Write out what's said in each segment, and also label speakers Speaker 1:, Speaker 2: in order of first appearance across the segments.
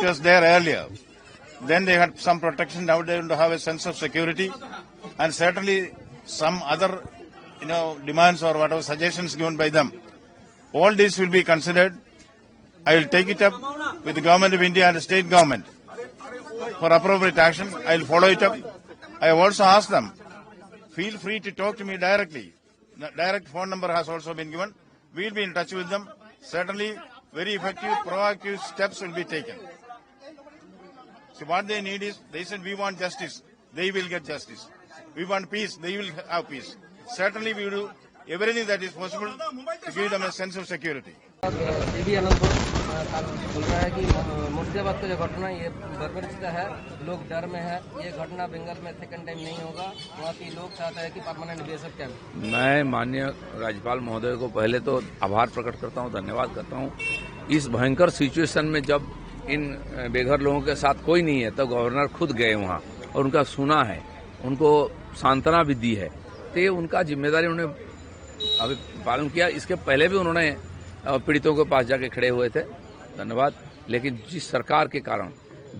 Speaker 1: it was there earlier. Then they had some protection. Now they don't have a sense of security, and certainly some other, demands or whatever suggestions given by them. All this will be considered. I will take it up with the Government of India and the state government for appropriate action. I will follow it up. I have also asked them, feel free to talk to me directly. The direct phone number has also been given. We will be in touch with them. Certainly, very effective, proactive steps will be taken. So what they need is, they said we want justice. They will get justice. We want peace. They will have peace. Certainly, we will do everything that is possible to give them a sense of security.
Speaker 2: बीबी आनंदपुर बोल रहा है कि मुर्शिदाबाद का जो घटना ये बर्बरचित है, लोग डर में है। ये घटना बंगाल में सेकंड टाइम नहीं होगा। वहाँ के लोग चाहते हैं कि परमानेंट बेशक कैंप।
Speaker 3: मैं माननीय राज्यपाल महोदय को पहले तो आभार प्रकट करता हूँ, धन्यवाद करता हूँ। इस भयंकर सिचुएशन में जब इन बेघर लोगों के साथ कोई नहीं है तो गवर्नर खुद गए वहाँ और उनका सुना है, उनको सांत्वना भी दी है। तो ये उनका जिम्मेदारी उन्होंने अभी पालन किया। इसके पहले भी उन्होंने पीड़ितों के पास जाके खड़े हुए थे, धन्यवाद। लेकिन जिस सरकार के कारण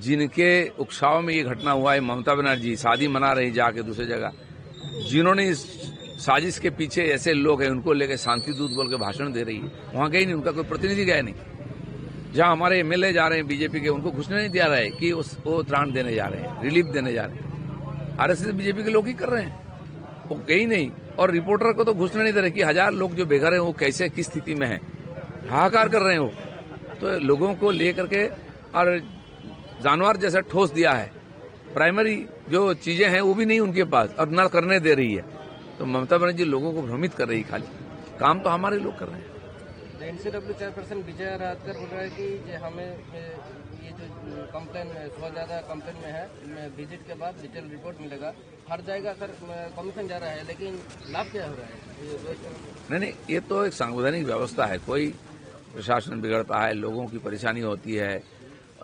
Speaker 3: जिनके उकसाव में ये घटना हुआ है, ममता बनर्जी शादी मना रही जाके दूसरी जगह, जिन्होंने इस साजिश के पीछे ऐसे लोग हैं उनको लेकर शांति दूत बोल के भाषण दे रही है, वहां गई नहीं, उनका कोई प्रतिनिधि गया नहीं। जहां हमारे एमएलए जा रहे हैं बीजेपी के, उनको घुसने नहीं दिया रहा है कि वो त्राण देने जा रहे हैं, रिलीफ देने जा रहे हैं। आरएसएस बीजेपी के लोग ही कर रहे हैं, वो गई नहीं। और रिपोर्टर को तो घुसने नहीं दे रहे कि 1000 लोग जो बेघर हैं वो कैसे किस स्थिति में है, हाहाकार कर रहे हैं वो। तो लोगों को लेकर के और जानवर जैसा ठोस दिया है, प्राइमरी जो चीजें हैं वो भी नहीं उनके पास और न करने दे रही है। तो ममता बनर्जी लोगों को भ्रमित कर रही, खाली काम तो हमारे लोग कर रहे हैं।
Speaker 2: एनसीडब्ल्यू चेयरपर्सन विजय राहतकर बोल रहा है कि हमें ये जो कंप्लेन बहुत ज्यादा कंप्लेन में है, विजिट के बाद डिटेल रिपोर्ट मिलेगा। हर जाएगा सर, कमीशन जा रहा है, लेकिन लाभ क्या हो रहा है?
Speaker 3: नहीं, ये तो एक संवैधानिक व्यवस्था है। कोई प्रशासन बिगड़ता है, लोगों की परेशानी होती है,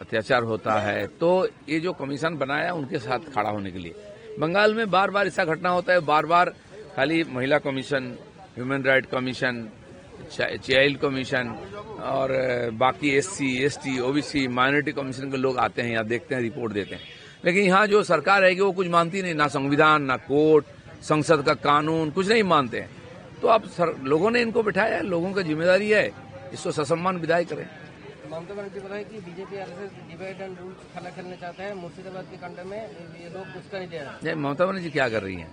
Speaker 3: अत्याचार होता है, तो ये जो कमीशन बनाया उनके साथ खड़ा होने के लिए। बंगाल में बार बार ऐसा घटना होता है, बार बार खाली महिला commission, human right commission, child commission और बाकी SC, ST, OBC, minority commission के लोग आते हैं, यहाँ देखते हैं, रिपोर्ट देते हैं। लेकिन यहाँ जो सरकार है कि वो कुछ मानती नहीं, ना संविधान, ना कोर्ट, संसद का कानून, कुछ नहीं मानते हैं। तो अब लोगों ने इनको बिठाया है, लोगों की जिम्मेदारी है, इसको ससम्मान विदाई करें।
Speaker 2: ममता बनर्जी बोला है कि BJP RSS divide and rule खेला खेलना चाहते हैं। मुर्शिदाबाद के कांड में ये लोग उसका नहीं दे रहे हैं।
Speaker 3: ममता बनर्जी क्या कर रही हैं,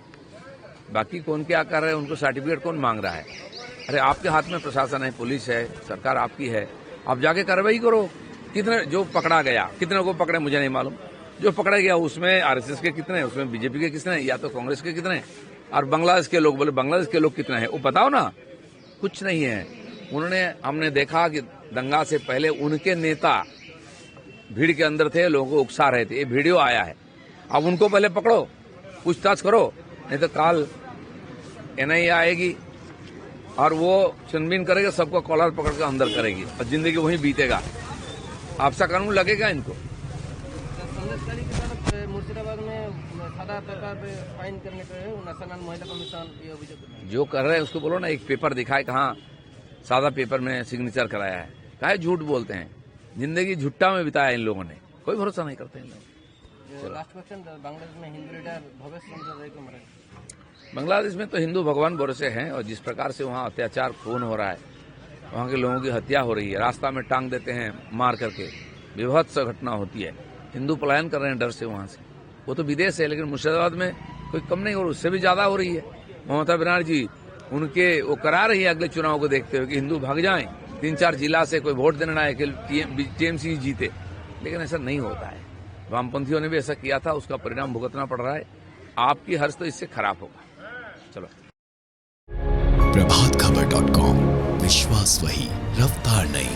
Speaker 3: बाकी कौन क्या कर रहे हैं, उनको सर्टिफिकेट कौन मांग रहा है? अरे आपके हाथ में प्रशासन है, पुलिस है, सरकार आपकी है, आप जाके कार्रवाई करो। कितने जो पकड़ा गया, कितने को पकड़े मुझे नहीं मालूम, जो पकड़ा गया उसमें आरएसएस के कितने, उसमें बीजेपी के कितने, या तो कांग्रेस के कितने, और बांग्लादेश के लोग बोले बांग्लादेश के लोग कितने हैं, वो बताओ ना। कुछ नहीं है। हमने देखा कि दंगा से पहले उनके नेता भीड़ के अंदर थे, लोगों को उकसा रहे थे, ये वीडियो आया है। अब उनको पहले पकड़ो, पूछताछ करो, नहीं तो काल एनआईए आएगी और वो छानबीन करेगा, सबको कॉलर पकड़ कर अंदर करेगी और जिंदगी वहीं बीतेगा। आपसा कानून लगेगा इनको।
Speaker 2: मुर्शिदाबाद में सादा पेपर पे फाइन करने पे नेशनल महिला कमीशन ये अभियोग
Speaker 3: जो कर रहे हैं उसको बोलो ना, एक पेपर दिखाए कहाँ सादा पेपर में सिग्नेचर कराया है। काहे झूठ बोलते हैं, जिंदगी झुट्टा में बिताया इन लोगों ने, कोई भरोसा नहीं करते इन लोग।
Speaker 2: लास्ट क्वेश्चन, बांग्लादेश में हिंदू लीडर भवेश चंद्र को मरे।
Speaker 3: बांग्लादेश में तो हिंदू भगवान भरोसे हैं, और जिस प्रकार से वहाँ अत्याचार खून हो रहा है, वहाँ के लोगों की हत्या हो रही है, रास्ता में टांग देते हैं मार करके, विभत्स घटना होती है, हिंदू पलायन कर रहे हैं डर से वहाँ से। वो तो विदेश है, लेकिन मुर्शिदाबाद में कोई कम नहीं हो रही, उससे भी ज्यादा हो रही है। ममता बनर्जी उनके वो करा रही है अगले चुनाव को देखते हुए कि हिंदू भाग जाएं, 3-4 जिला से कोई वोट देना है कि टीएमसी जीते, लेकिन ऐसा नहीं होता है। वामपंथियों ने भी ऐसा किया था, उसका परिणाम भुगतना पड़ रहा है। आपकी हर्ष तो इससे खराब होगा। चलो,
Speaker 4: प्रभातखबर.com, विश्वास वही, रफ्तार नहीं।